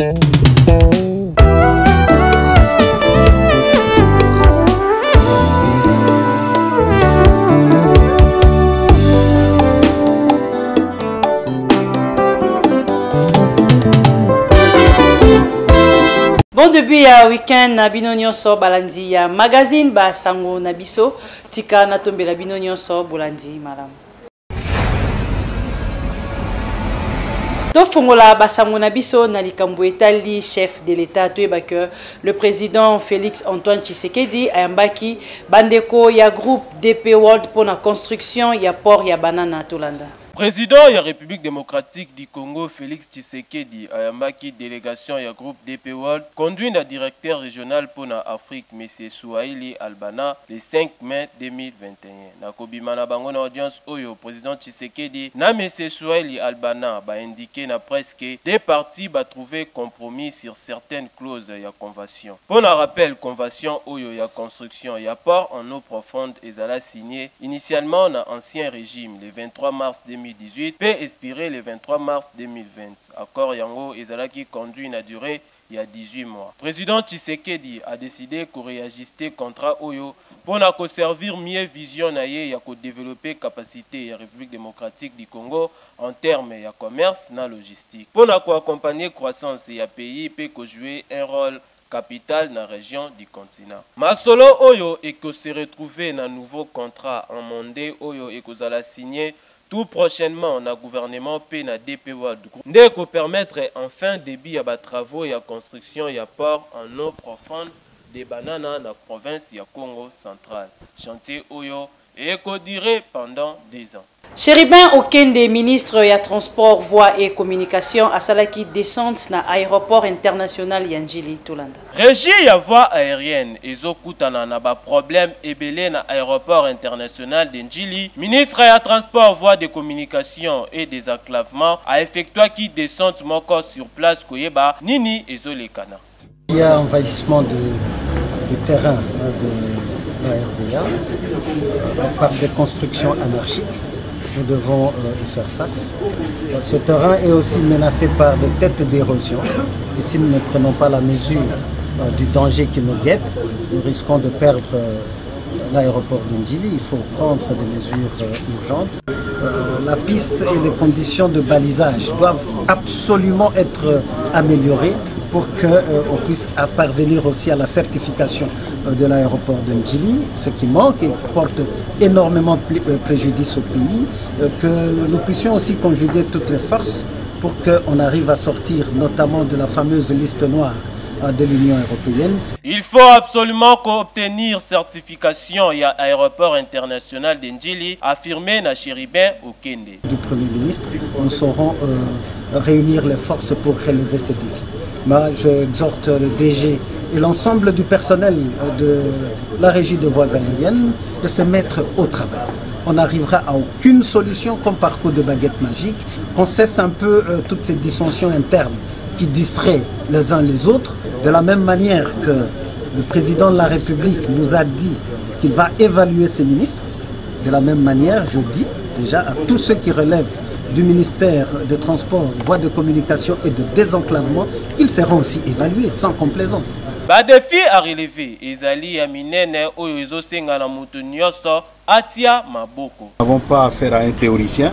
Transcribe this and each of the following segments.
Bon début ya week-end na bino nyonso balandi ya magazine ba sango na biso tika na tombela bino nyonso bolandi malamu. Tofongola basango na biso na likambo etali chef de l'État toyeba que le président Félix Antoine Tshisekedi ayambaki bandeko ya groupe DP World pour la construction ya port ya banana tolanda. Président de la République démocratique du Congo, Félix Tshisekedi, ayambaki délégation ya groupe DP World, conduit le directeur régional pour l'Afrique, M. Swahili Albana, le 5 mai 2021. Nakobima na bango na audience oyo, président Tshisekedi, na M. Swahili Albana, ba indiqué na presque des parties ba trouver compromis sur certaines clauses ya convention. Pour la rappel, convention oyo ya construction ya port en eau profonde ezala signé initialement dans l'ancien régime le 23 mars 2018 peut expirer le 23 mars 2020. Accord yango ezalaki conduit na durée il y a 18 mois. Président Tshisekedi a décidé qu'on réajuster contrat oyo pour na servir mieux vision na ye ya ko développer capacité ya République démocratique du Congo en termes ya commerce na logistique. Pour na ko accompagner croissance ya pays peut ko jouer un rôle capital dans la région du continent. Masolo oyo et que se retrouver dans nouveau contrat en mandé oyo et que la signer tout prochainement dans le gouvernement P na DP World Group. Ndeko permettre enfin début à travaux et à construction et à port en eau profonde des bananes dans la province ya Congo central. Chantier oyo et qu'on dirait pendant 10 ans. Chéribin Okende, ministre ya transport, voies et communication, à Salaki descente na aéroport international Yanjili Tolanda. Régie ya voie aérienne, ezokutana na ba problème ebele na aéroport international d'Njili. Ministre ya transport, voies de communication et des enclavements a effectué qui descente moko sur place koyeba nini ezolekana. Il y a envahissement du terrain de la RVA par des constructions anarchiques. Nous devons y faire face. Ce terrain est aussi menacé par des têtes d'érosion. Et si nous ne prenons pas la mesure du danger qui nous guette, nous risquons de perdre l'aéroport d'Ndjili. Il faut prendre des mesures urgentes. La piste et les conditions de balisage doivent absolument être améliorées pour qu'on puisse parvenir aussi à la certification de l'aéroport de Ndjili, ce qui manque et qui porte énormément de préjudice au pays, que nous puissions aussi conjuguer toutes les forces pour qu'on arrive à sortir notamment de la fameuse liste noire de l'Union européenne. Il faut absolument obtenir certification et aéroport international d'Ndjili, affirmé na Chéribin Okende. Du Premier ministre, nous saurons réunir les forces pour relever ces défis. Moi, j'exhorte le DG et l'ensemble du personnel de la régie de voies aériennes de se mettre au travail. On n'arrivera à aucune solution comme par coup de baguette magique, qu'on cesse un peu toutes ces dissensions internes qui distraient les uns les autres, de la même manière que le président de la République nous a dit qu'il va évaluer ses ministres. De la même manière, je dis déjà à tous ceux qui relèvent du ministère des Transports, voies de communication et de désenclavement, ils seront aussi évalués sans complaisance. Ba défi à relever, ezali aminene oyo ezosenga na mutu nyonso atia maboko. Nous n'avons pas affaire à un théoricien,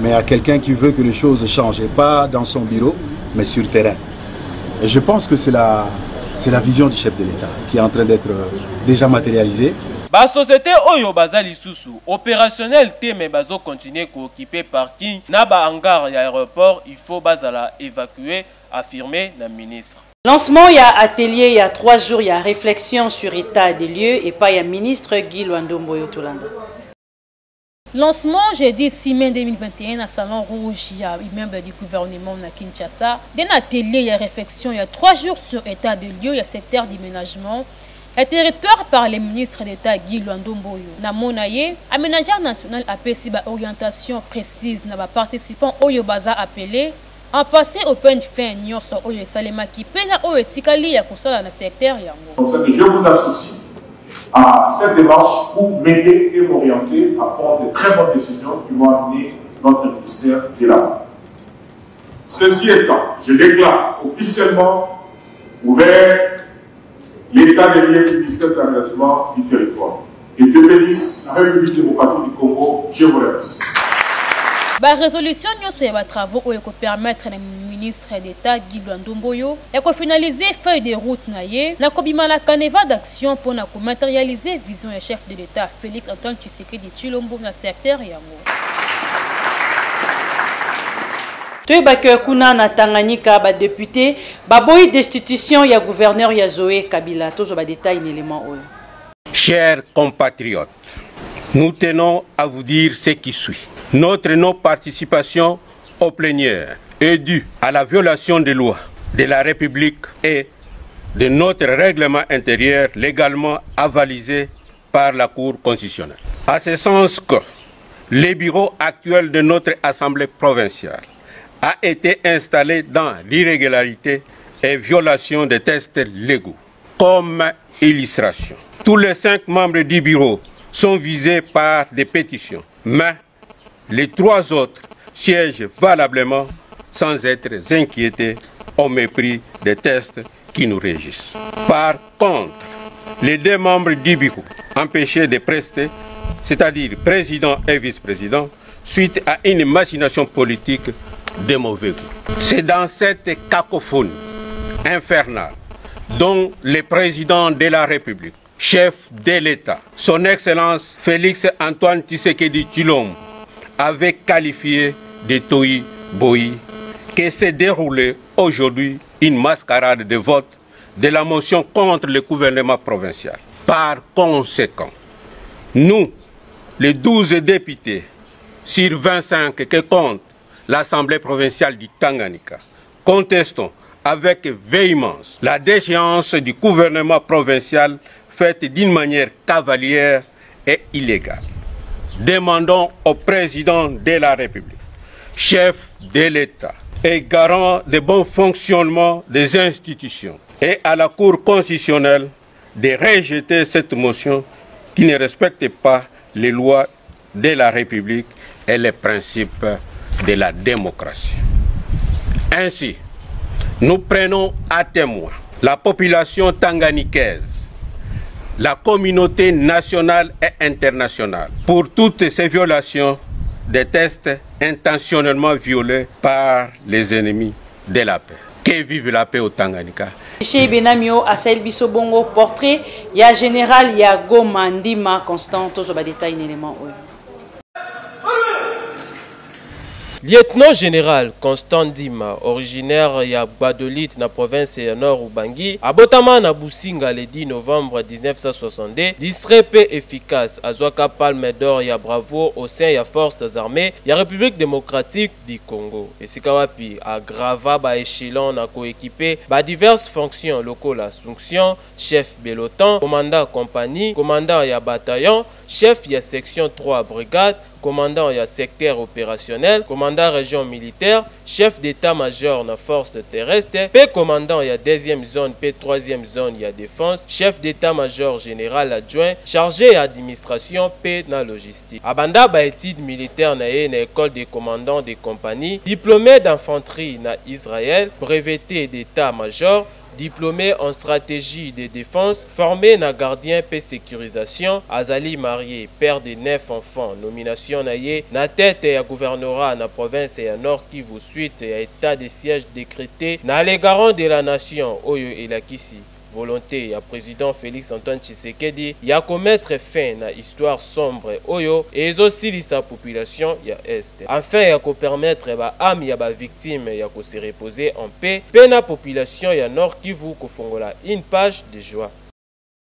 mais à quelqu'un qui veut que les choses changent, et pas dans son bureau, mais sur le terrain. Et je pense que c'est la vision du chef de l'État qui est en train d'être déjà matérialisée. La société oyo bazali susu opérationnel te mais bazo continuer ko occuper parking na ba hangar ya aéroport, il faut bazala évacuer, affirmé la ministre. Lancement il y a atelier il y a 3 jours il y a réflexion sur état des lieux et pas il y a ministre Guy Lwandombo Yotolanda. Lancement jeudi 6 mai 2021 à Salon Rouge, il y a membre du gouvernement na Kinshasa. D'un atelier il y a réflexion il y a 3 jours sur état des lieux, il y a secteur d'aménagement. Le territoire par le ministre d'État Guy Lwandombo na monaye, aménageur national a pesi ba orientation précise na ba participants oyo baza appelé en passé au point de fin nyonso oyo salema ki pena oyo tikali ya kosala na secteur yango. Comme ça que je vous associe à cette démarche pour m'aider et m'orienter à prendre de très bonnes décisions qui vont amener notre ministère de l'avant. Ceci étant, je déclare officiellement ouvert l'état des liens judiciaires d'aménagement du territoire. Et Dieu bénisse la République démocratique du Congo. Je vous remercie. La résolution de travaux qui permettre au ministre d'État Guy Ndomboyo de finaliser feuille de route na kobima la caneva d'action pour matérialiser vision du chef de l'État Félix Antoine Tshisekedi Tshilombo na secteur yango. Toyebaka kuna na Tanganyika ba député baboyi destitution ya gouverneur ya Zoé Kabila tozo ba détail élément oyo. Chers compatriotes, nous tenons à vous dire ce qui suit. Notre non-participation aux plénières est due à la violation des lois de la République et de notre règlement intérieur légalement avalisé par la Cour constitutionnelle. À ce sens que le bureau actuel de notre Assemblée provinciale a été installé dans l'irrégularité et violation des tests légaux. Comme illustration, tous les 5 membres du bureau sont visés par des pétitions, mais les 3 autres siègent valablement sans être inquiétés au mépris des tests qui nous régissent. Par contre, les 2 membres du bureau empêchés de prester, c'est-à-dire président et vice-président, suite à une machination politique de mauvais goût. C'est dans cette cacophonie infernale dont le président de la République, chef de l'État, son Excellence Félix Antoine Tshisekedi Tshilombo, avait qualifié de toyi-boyi que s'est déroulée aujourd'hui une mascarade de vote de la motion contre le gouvernement provincial. Par conséquent, nous, les 12 députés sur 25 que compte l'Assemblée provinciale du Tanganyika, contestons avec véhémence la déchéance du gouvernement provincial faite d'une manière cavalière et illégale. Demandons au président de la République, chef de l'État et garant du bon fonctionnement des institutions et à la Cour constitutionnelle de rejeter cette motion qui ne respecte pas les lois de la République et les principes de la démocratie. Ainsi, nous prenons à témoin la population tanganikaise, la communauté nationale et internationale pour toutes ces violations des tests intentionnellement violés par les ennemis de la paix. Que vive la paix au Tanganyika. Chez Benamio, Asael Bissobongo, portrait, il y a général, il y a Goma Ndima Constant, tous les détails éléments. Lieutenant général Constant Ndima, originaire ya Badolit na province ya Nord Ubangi, abotama na Businga le 10 novembre 1962, distrait peu efficace, azwaka palme d'or ya bravo au sein ya forces armées ya République démocratique du Congo. Et sikawapi agrava ba échelon na coéquipé ba diverses fonctions locaux la fonction chef peloton, commandant compagnie, commandant ya bataillon, chef ya section 3 brigade, commandant ya secteur opérationnel, commandant région militaire, chef d'état-major na force terrestre, P commandant ya 2e zone, P 3e zone ya défense, chef d'état-major général adjoint, chargé ya administration, P na logistique. Abanda ba études militaires na na école des commandants de compagnie, diplômé d'infanterie na Israël, breveté d'état-major, diplômé en stratégie de défense, formé na gardien P sécurisation, Azali marié, père de 9 enfants, nomination naye, na tête ya gouvernorat na province ya Nord Kivu suite ya état de siège décrété na les garants de la nation Oyo Elakisi. Volonté ya président Félix Antoine Tshisekedi ya commettre fin na histoire sombre Oyo et aussi sa population ya Est. Enfin ya ko permettre ba âme ya ba victime ya ko se reposer en paix. Pena population ya Nord Kivu ko fongola une page de joie.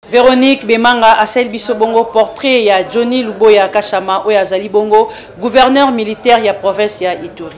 Véronique Bemanga Asael Bissobongo, portrait ya Johnny Luboya Kachama Oya Zali Bongo, gouverneur militaire ya province ya Ituri.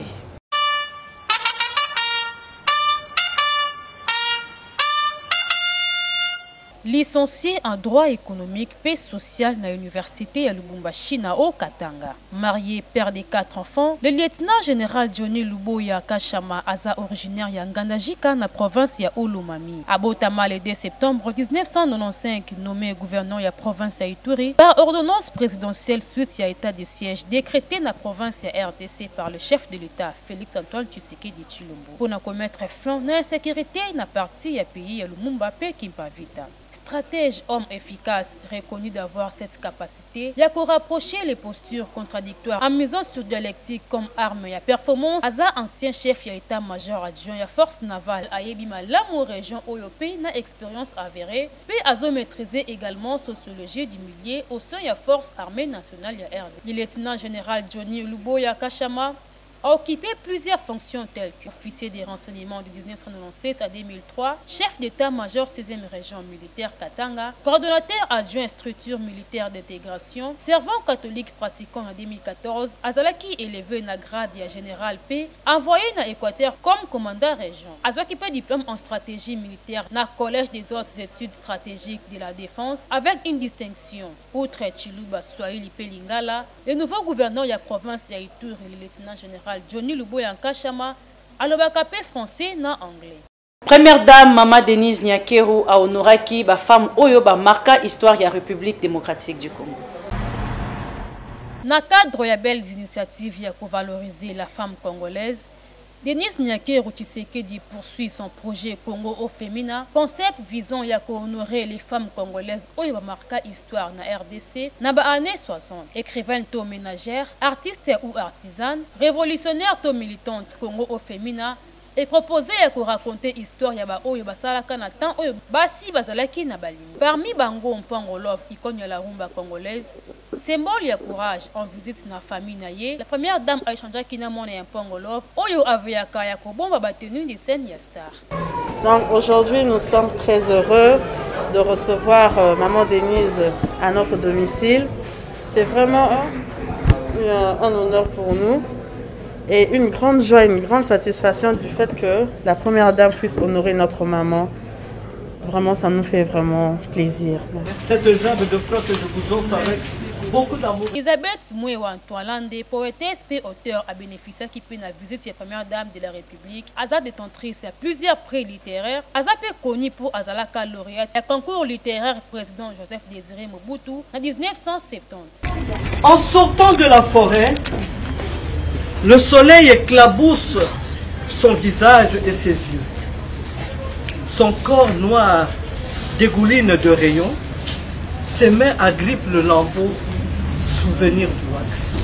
licencié en droit économique et social à l'université à Lubumbashi na au Katanga. Marié, père de 4 enfants, le lieutenant général Johnny Luboya Kashama Aza originaire ya Ngandajika na province ya Olomami. Abotama le 2 septembre 1995 nommé gouverneur ya province ya Ituri par ordonnance présidentielle suite à état de siège décrété na province ya RDC par le chef de l'État Félix Antoine Tshisekedi Tshilombo pour na commettre fin na insécurité na parti ya pays ya Lumumba pe Kimpavita. Stratège, homme efficace, reconnu d'avoir cette capacité, il y a qu'à rapprocher les postures contradictoires en misant sur dialectique comme arme et performance. Aza ancien chef et état-major adjoint à force navale à Yebima l'amour région Oyope na expérience avérée, puis Azo maîtrisé également sociologie du milieu au sein de la force armée nationale ya RD. Le lieutenant général Johnny Luboya Kashama a occupé plusieurs fonctions telles qu'officier des renseignements de 1996 à 2003, chef d'état-major 6e région militaire Katanga, coordonnateur adjoint structure militaire d'intégration, servant catholique pratiquant en 2014, Azalaki élevé na grade à général P, envoyé na Équateur comme commandant région. Azalaki diplôme en stratégie militaire na collège des autres études stratégiques de la défense avec une distinction. Outre Chiluba Swahili Pelingala, le nouveau gouverneur de la province ya Ituri et le lieutenant général Johnny Luboya Kashama a le français na anglais. Première dame Mama Denise Nyakeru a honoraki ba femme oyo ba marka histoire ya République démocratique du Congo. Na cadre ya belles initiatives ya pour valoriser la femme congolaise, Denise Nyakeru Tshisekedi poursuit son projet Congo au féminin, concept visant à honorer les femmes congolaises au marqué histoire na RDC na ba années 60. Écrivaine to ménagère, artiste ou artisane, révolutionnaire to militante Congo au féminin, et proposé à raconter l'histoire ya ba oyo basalaka na temps oyo basi bazalaki na balimi. Parmi bango Mpango Love, icône ya la rumba congolaise, symbole ya courage en visite na famille naye, la première dame a échangé qui na mona ya Mpango Love oyo aveyaka ya kobomba ba tenue de scène ya star. Donc aujourd'hui nous sommes très heureux de recevoir maman Denise à notre domicile. C'est vraiment un honneur pour nous. Et une grande joie, une grande satisfaction du fait que la première dame puisse honorer notre maman. Vraiment, ça nous fait vraiment plaisir. Cette jambe de fleurs que je vous offre avec beaucoup d'amour. Elisabeth Mouewa Antoalande, poétesse et auteur, a bénéficié qui peut la visite de la première dame de la République. Aza détentrice à plusieurs prix littéraires. Aza peut connu pour Azalaka lauréate. Le concours littéraire président Joseph Désiré Mobutu en 1970. En sortant de la forêt, le soleil éclabousse son visage et ses yeux. Son corps noir dégouline de rayons. Ses mains agrippent le lambeau, souvenir du wax.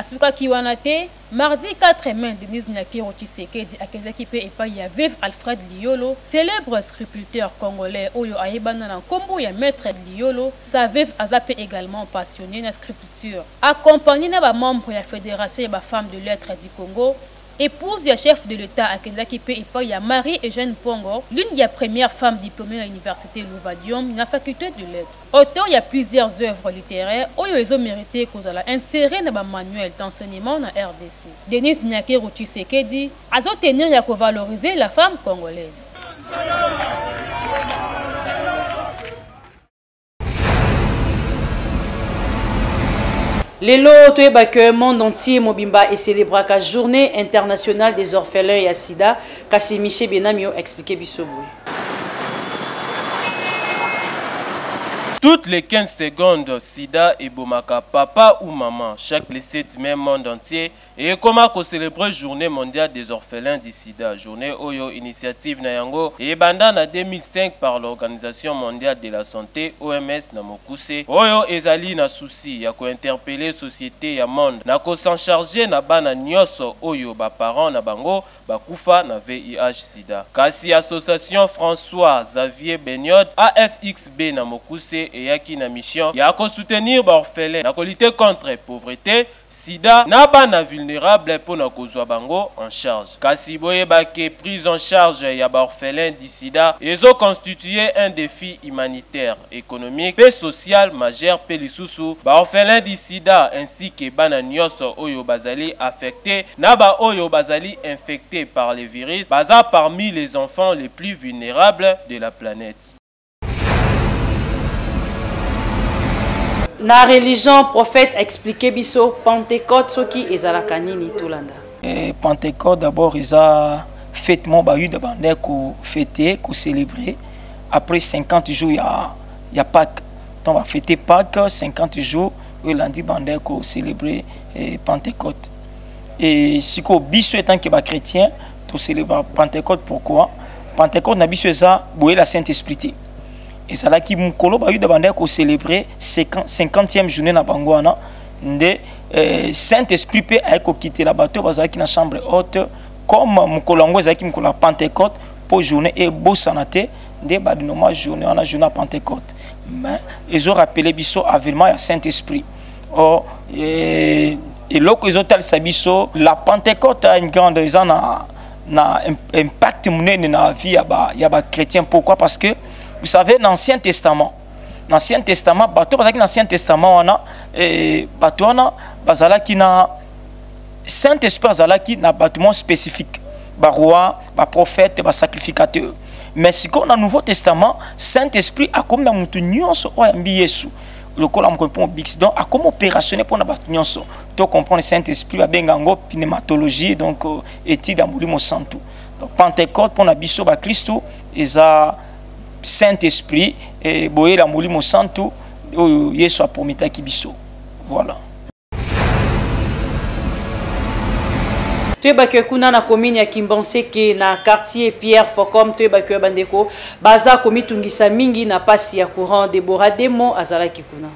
Asuka Kiwanate, mardi 4 mai, Denise Nyakeru Tshisekedi akezaki pe epai ya Veuve Alfred Liolo, célèbre sculpteur congolais oyo ayebana na kombo ya Maître Liolo. Sa veuve azape également passionnée na sculpture. Accompagné na ba membre ya Fédération ya ba femmes de lettres du Congo, épouse du chef de l'État akezaki pe epai ya Marie-Eugène Pongo, l'une des premières femmes diplômées à l'université Louvadium, na faculté de lettres. Auteur, il y a plusieurs œuvres littéraires où ils ont mérité qu'on a inséré dans le manuel d'enseignement dans RDC. Denise Nyakeru Tshisekedi a tenir à valoriser la femme congolaise. Lelo toyeba que monde entier mobimba et célébra la journée internationale des orphelins et sida. Kasi Michel Benamio expliqué bisoboué. Toutes les 15 secondes, sida et bomaka, papa ou maman, chaque les 7 mai monde entier, et comment qu'on célèbre la journée mondiale des orphelins du sida, journée Oyo initiative Nayango, et bandana en 2005 par l'Organisation mondiale de la santé, OMS Namokuse, Oyo ezali na souci, ya ko interpeller société ya monde, na ko s'en charger na bana nyoso Oyo ba parents na bango, ba kufa na VIH sida. Kasi association François Xavier Beniod, AFXB Namokuse, et yaki na mission, ya ko soutenir ba orphelins, na ko lutter contre pauvreté, sida, na bana vulnérable. vulnérables pour na kozwa bango en charge. Kasi boyebake prise en charge ya ba orphelin du sida ezo constituer un défi humanitaire, économique et social majeur pe lisusu ba orphelin du sida ainsi que bana nyonso oyo bazali affecté na ba oyo bazali infecté par les virus baza parmi les enfants les plus vulnérables de la planète. Na religion prophète expliqué biso Pentecôte soki ezalaka nini tolanda. Pentecôte d'abord isa fêtement ba yu de bande ko fêter ko célébrer après 50 jours il y a Pâques. Donc on va fêter Pâques 50 jours et lundi bande ko célébrer Pentecôte. Et si ko biso étant que ba chrétien to célébrer Pentecôte pourquoi? Pentecôte na biso eza boye la Saint-Esprit. Et c'est là qui mukolo ba yu de bande ko célébrer 50e journée na bangwana de Saint-Esprit peut aiko quitter la bateau bazaki na chambre haute comme mukolo ngo ezaki mukolo Pentecôte pour journée et bosanate de badinoma journée on a journée Pentecôte mais ils ont rappelé biso avènement ya Saint-Esprit. Oh et loko ils ont tel sabiso la Pentecôte a une grande raison na impact munene na vie ya ba chrétien. Pourquoi? Parce que vous savez, dans l'Ancien Testament, bateau dans l'Ancien Testament, on a bateau qui na Saint-Esprit qui na bâtiment spécifique, ba roi, ba prophète, ba sacrificateur. Mais si on a le Nouveau Testament, Saint-Esprit a comme na mutu nyonso o yambi Yesu. Le col am comprend bix donc a comme opérationnel pour na batu nyonso. To comprendre Saint-Esprit ba bengango pneumatologie donc étude en molimo santo. Donc Pentecôte pour na biso ba Christo eza Saint-Esprit et boye la molimo santo Yesu a prometa kibiso. Voilà. Tuebake kuna na commune ya Kimbonseke na quartier Pierre Focom tuebake bandeko baza komitungisa mingi na pasi ya courant Deborah Demo azalaki kuna.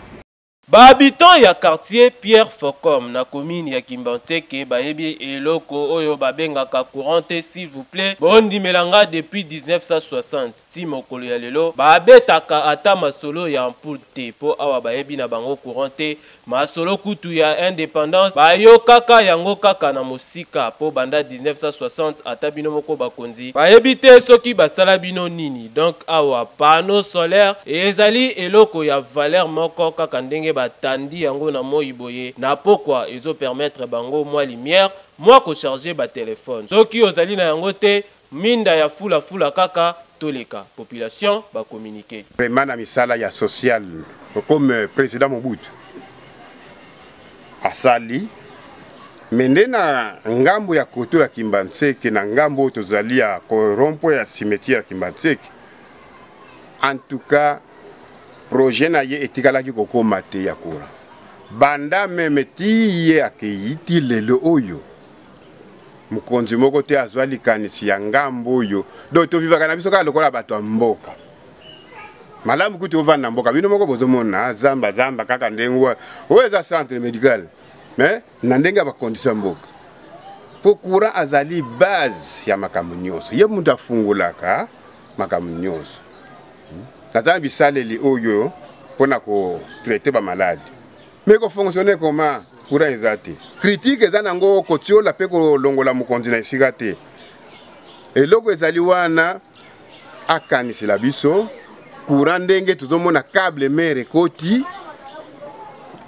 Ba habitant ya quartier Pierre Focom na commune ya Kimbonseke bayebi eloko oyo babengaka courante s'il vous plaît bondi melanga depuis 1960 ti mokolo ya lelo babetaka ata masolo ya ampoule te po awa bayebi na bango courante masolo kutu ya indépendance bayo kaka yango kaka na mosika po banda 1960 ata bino moko bakonzi bayebi te soki basala bino nini. Donc awa panneau solaire ezali eloko ya valeur moko kaka ndenge batandi yango na moi boye na pokwa ezo permettre bango moi lumière moi ko charger ba téléphone soki ozali na yango te minda ya fula kaka toleka population ba communiquer vraiment na misala ya social comme président Mobutu asali mende na ngambo ya koto ya Kimbonseke na ngambo tozali ya korompo ya cimetière ya Kimbonseke. En tout cas projet na ye etikalaki kokoma te ya kura banda meme ti ye akeiti lelo oyo mukonzi moko te azwali kanisi ya ngambo oyo do tovivaka na biso kaka lokola bato ya mboka malamu kuti ovanda mboka bino moko bozomona zamba kaka ndenge oyo eza centre médical mais na ndenge bakondisa mboka po kura azali base ya makambo nyonso ye mutu afungolaka makambo nyonso natana bisaleli oyo pona ko traiter ba malade mais ko fonctionner comment kura ezate critique eza nango kotiola pe ko longola mukonzi na esika te eloko ezali wana akanisela biso kura ndenge tozomona câble mer ekoti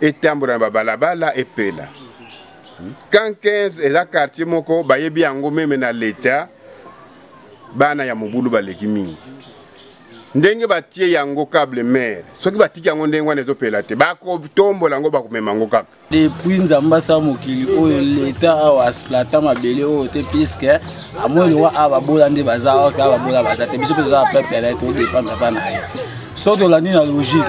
etambola na balabala epela quand 15 eza quartier moko bayebi yango meme na l'état bana ya mobulu baleki mingi ndenge batie yango câble mer soki batiki yango ndenge wana ezopela te bakotombola yango bakomema yango kaka depuis nzamba sa mokili oyo l'état awa asplata mabele oyo te puisque amoni wa ababola nde baza oyo ababola baza te biso za peuple na to dépendre pas na ye soto la na logique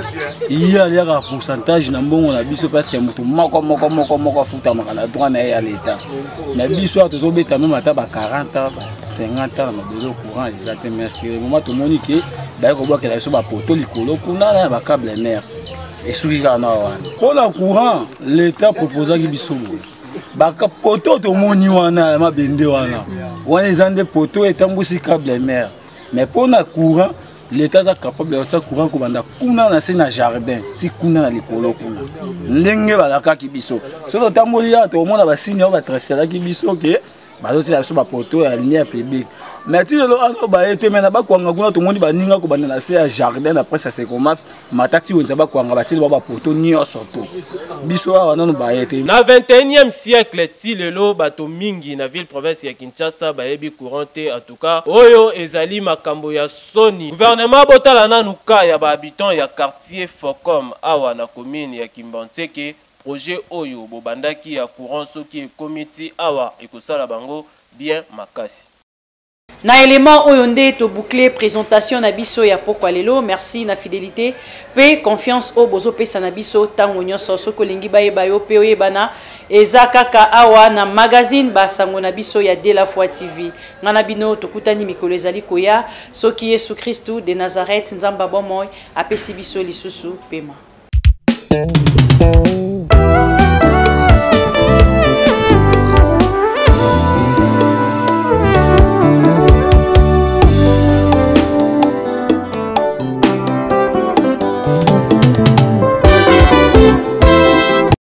il y a un pourcentage na mbongo na biso parce que mutu moko futa makala droit na ya l'état na biso to zobeta même ata ba 40 ans 50 ans na belo courant exactement merci moment to moni que ba ko boka la biso ba poto likolo kuna na ba câble mer et soki kana wana pour le courant l'état proposa ki biso ba poto to moni wana ma bende wana wana ezande poto etambusi câble mer mais pour na courant l'État est capable de faire courant comme on a un jardin, si on a les colos. N'engé va la carte qui biso. Si on a molia, tout le monde va signer, on va tracer la qui biso, ok. Bah donc c'est la poteau et aligné à public. Mais si le ano ba été maintenant ba kwanga tout le monde ba ninga ko bana na jardin après ça c'est comme matati wonza ba kwanga ba ti ba poteau nyonso to. Biso wa nanu ba été. Na 21e siècle ti lelo bato mingi na ville province ya Kinshasa ba yebi couranté en tout cas oyo ezali makambo ya soni. Gouvernement botala nanu ka ya ba habitants ya quartier Fokom awa na commune ya Kimbantseke. Projet Oyo Bobandaki ya courant soki e comité awa ekosala bango bien makasi. Na élément Oyonde to boucler présentation na biso ya pokwa lelo. Merci na fidélité pe confiance au bozo pesa na biso tango nyonso soko lingi baye bayo pe oyebana eza kaka awa na magazine basango na biso ya De La Foi TV. Ngana bino tokutani mikolo ezali koya soki Yesu Christu de Nazareth nzamba bomoy apesi biso lisusu pema.